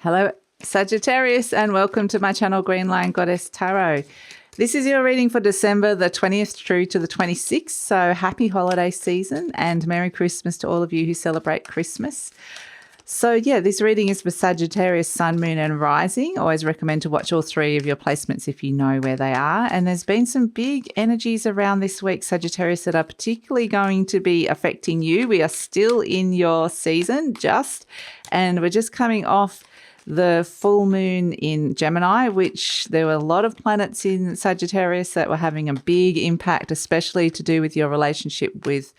Hello, Sagittarius, and welcome to my channel, GreenLion Goddess Tarot. This is your reading for December the 20th through to the 26th. So happy holiday season and Merry Christmas to all of you who celebrate Christmas. So yeah, this reading is for Sagittarius, Sun, Moon and Rising. Always recommend to watch all three of your placements if you know where they are. And there's been some big energies around this week, Sagittarius, that are particularly going to be affecting you. We are still in your season and we're just coming off the full moon in Gemini, which there were a lot of planets in Sagittarius that were having a big impact, especially to do with your relationship with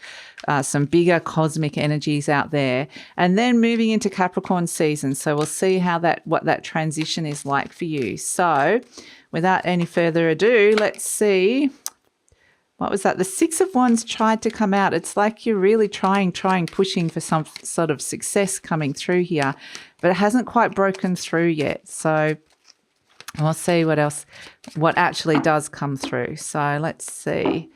some bigger cosmic energies out there. And then moving into Capricorn season. So we'll see what that transition is like for you. So without any further ado, let's see. What was that? The Six of Wands tried to come out. It's like you're really trying, pushing for some sort of success coming through here, but it hasn't quite broken through yet. So we'll see what actually does come through. So let's see.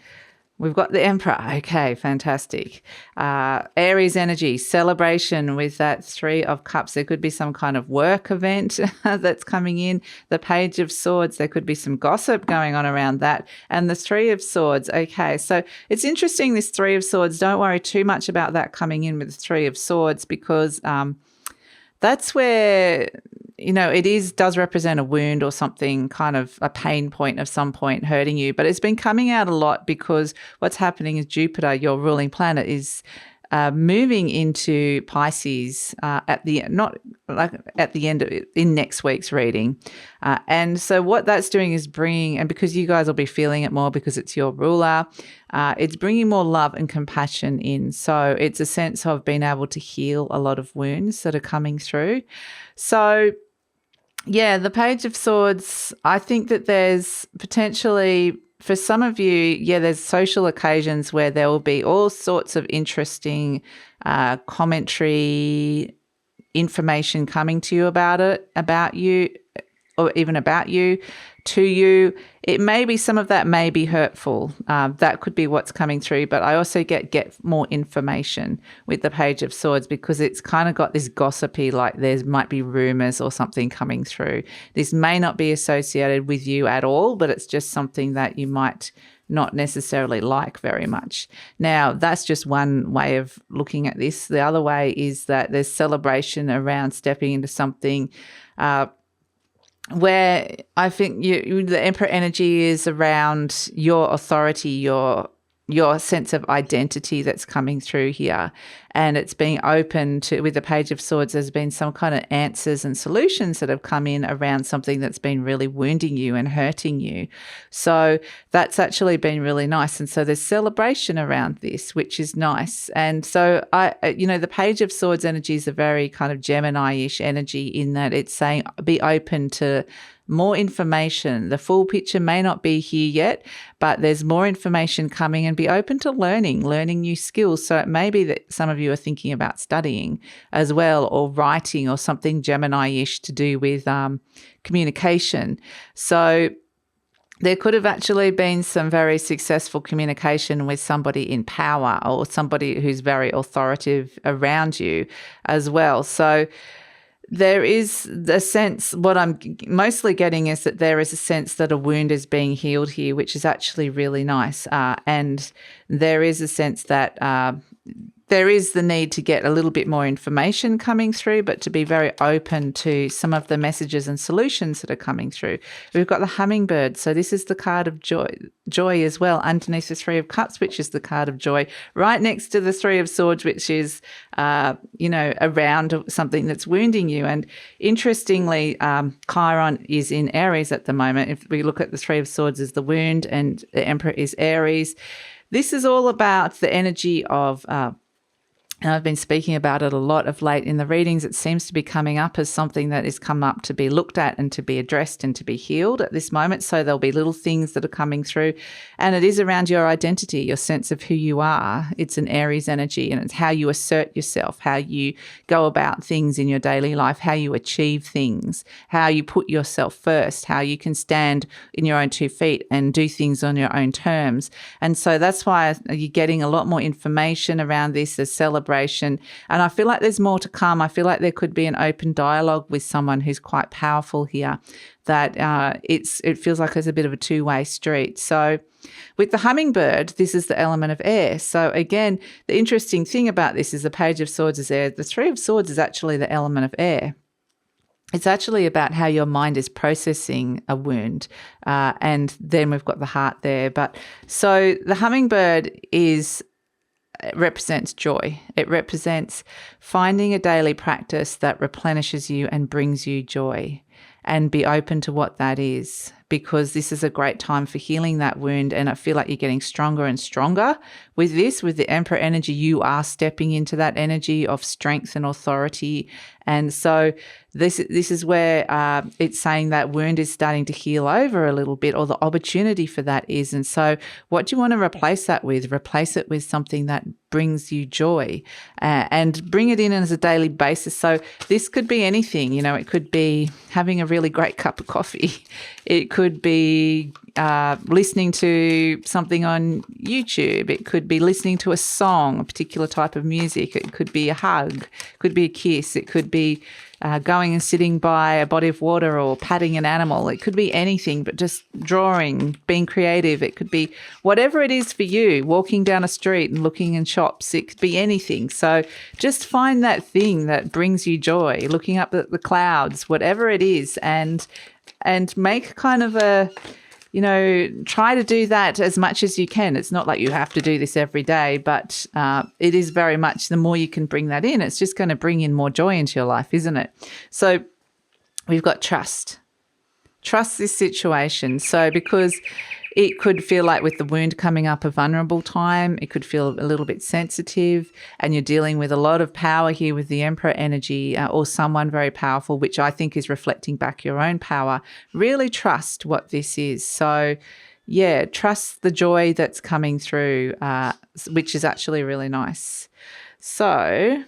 We've got the Emperor. Okay, fantastic. Aries energy, celebration with that Three of Cups. There could be some kind of work event that's coming in. The Page of Swords, there could be some gossip going on around that. And the Three of Swords. Okay, so it's interesting, this Three of Swords. Don't worry too much about that coming in with the Three of Swords, because that's where, it does represent a wound or something, kind of a pain point of some point hurting you. But it's been coming out a lot because what's happening is Jupiter, your ruling planet, is moving into Pisces in next week's reading. And so what that's doing is and because you guys will be feeling it more because it's your ruler, it's bringing more love and compassion in. So it's a sense of being able to heal a lot of wounds that are coming through. So yeah, the Page of Swords, I think that there's potentially, for some of you, there's social occasions where there will be all sorts of interesting commentary, information coming to you about you, or even about you, to you. It may be, some of that may be hurtful. That could be what's coming through. But I also get more information with the Page of Swords, because it's kind of got this gossipy, like there might be rumors or something coming through. This may not be associated with you at all, but it's just something that you might not necessarily like very much. Now, that's just one way of looking at this. The other way is that there's celebration around stepping into something where I think the Emperor energy is around your authority, your sense of identity that's coming through here. And it's being open to, with the Page of Swords, there's been some kind of answers and solutions that have come in around something that's been really wounding you and hurting you. So that's actually been really nice. And so there's celebration around this, which is nice. And so the Page of Swords energy is a very kind of Gemini-ish energy, in that it's saying be open to more information. The full picture may not be here yet, but there's more information coming, and be open to learning new skills. So it may be that some of you are thinking about studying as well, or writing, or something Gemini-ish to do with communication. So there could have actually been some very successful communication with somebody in power, or somebody who's very authoritative around you as well. So there is the sense, what I'm mostly getting is that there is a sense that a wound is being healed here, which is actually really nice. And there is a sense that there is the need to get a little bit more information coming through, but to be very open to some of the messages and solutions that are coming through. We've got the Hummingbird. So this is the card of joy as well, underneath the Three of Cups, which is the card of joy, right next to the Three of Swords, which is, around something that's wounding you. And interestingly, Chiron is in Aries at the moment. If we look at the Three of Swords as the wound, and the Emperor is Aries. This is all about the energy of and I've been speaking about it a lot of late in the readings. It seems to be coming up as something that is come up to be looked at and to be addressed and to be healed at this moment. So there'll be little things that are coming through, and it is around your identity, your sense of who you are. It's an Aries energy, and it's how you assert yourself, how you go about things in your daily life, how you achieve things, how you put yourself first, how you can stand in your own 2 feet and do things on your own terms. And so that's why you're getting a lot more information around this, as celebration vibration. And I feel like there's more to come. I feel like there could be an open dialogue with someone who's quite powerful here, that it feels like there's a bit of a two-way street. So with the hummingbird, this is the element of air. So again, the interesting thing about this is the Page of Swords is air. The Three of Swords is actually the element of air. It's actually about how your mind is processing a wound. And then we've got the heart there. But so the hummingbird represents joy. It represents finding a daily practice that replenishes you and brings you joy, and be open to what that is, because this is a great time for healing that wound. And I feel like you're getting stronger and stronger with this. With the Emperor energy, you are stepping into that energy of strength and authority. And so this is where it's saying that wound is starting to heal over a little bit, or the opportunity for that is. And so what do you want to replace that with? Replace it with something that brings you joy, and bring it in as a daily basis. So this could be anything. It could be having a really great cup of coffee. It could be listening to something on YouTube. It could be listening to a song, a particular type of music. It could be a hug. It could be a kiss. It could be going and sitting by a body of water, or patting an animal. It could be anything, but just drawing, being creative. It could be whatever it is for you, walking down a street and looking in shops. It could be anything. So just find that thing that brings you joy, looking up at the clouds, whatever it is, and make kind of a, try to do that as much as you can. It's not like you have to do this every day, but it is very much, the more you can bring that in, it's just going to bring in more joy into your life, isn't it? So we've got trust. Trust this situation. So because it could feel like with the wound coming up a vulnerable time, it could feel a little bit sensitive, and you're dealing with a lot of power here with the Emperor energy, or someone very powerful, which I think is reflecting back your own power. Really trust what this is. So yeah, trust the joy that's coming through, which is actually really nice. So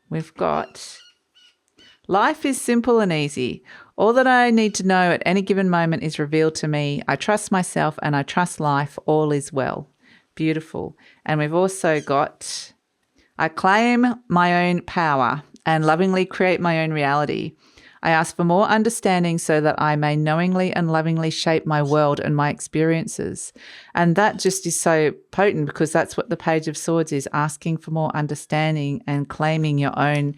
we've got, life is simple and easy. All that I need to know at any given moment is revealed to me. I trust myself and I trust life. All is well. Beautiful. And we've also got, I claim my own power and lovingly create my own reality. I ask for more understanding so that I may knowingly and lovingly shape my world and my experiences. And that just is so potent, because that's what the Page of Swords is, asking for more understanding and claiming your own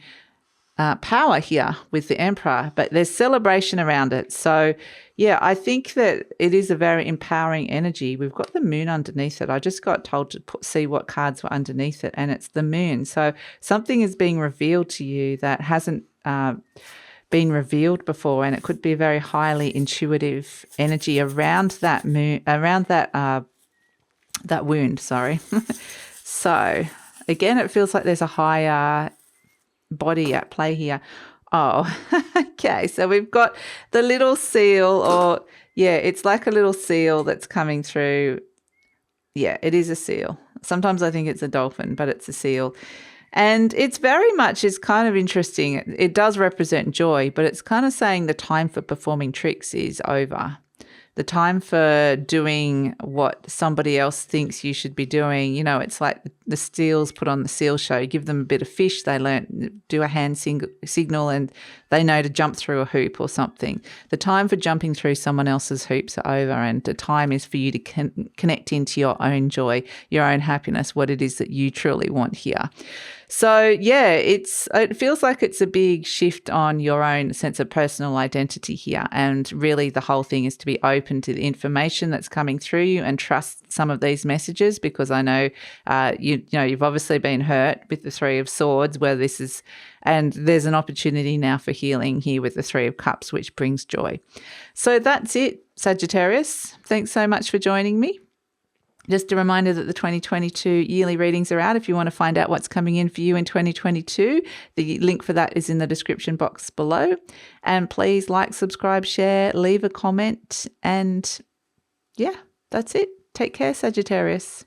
power here with the Emperor. But there's celebration around it. So yeah, I think that it is a very empowering energy. We've got the moon underneath it. I just got told to see what cards were underneath it, and it's the moon. So something is being revealed to you that hasn't been revealed before, and it could be a very highly intuitive energy around that moon, around that wound. Sorry. So again, it feels like there's a higher body at play here. Oh, okay. So we've got the little seal, or yeah, it's like a little seal that's coming through. Yeah, it is a seal. Sometimes I think it's a dolphin, but it's a seal. And it's very much, is kind of interesting. It does represent joy, but it's kind of saying the time for performing tricks is over. The time for doing what somebody else thinks you should be doing. It's like the seals put on the seal show. You give them a bit of fish, they learn, do a hand signal, and they know to jump through a hoop or something. The time for jumping through someone else's hoops are over, and the time is for you to connect into your own joy, your own happiness, what it is that you truly want here. So yeah, it feels like it's a big shift on your own sense of personal identity here. And really the whole thing is to be open to the information that's coming through you and trust some of these messages, because I know, you've obviously been hurt with the Three of Swords, where this is, and there's an opportunity now for healing here with the Three of Cups, which brings joy. So that's it, Sagittarius. Thanks so much for joining me. Just a reminder that the 2022 yearly readings are out. If you want to find out what's coming in for you in 2022, the link for that is in the description box below. And please like, subscribe, share, leave a comment. And yeah, that's it. Take care, Sagittarius.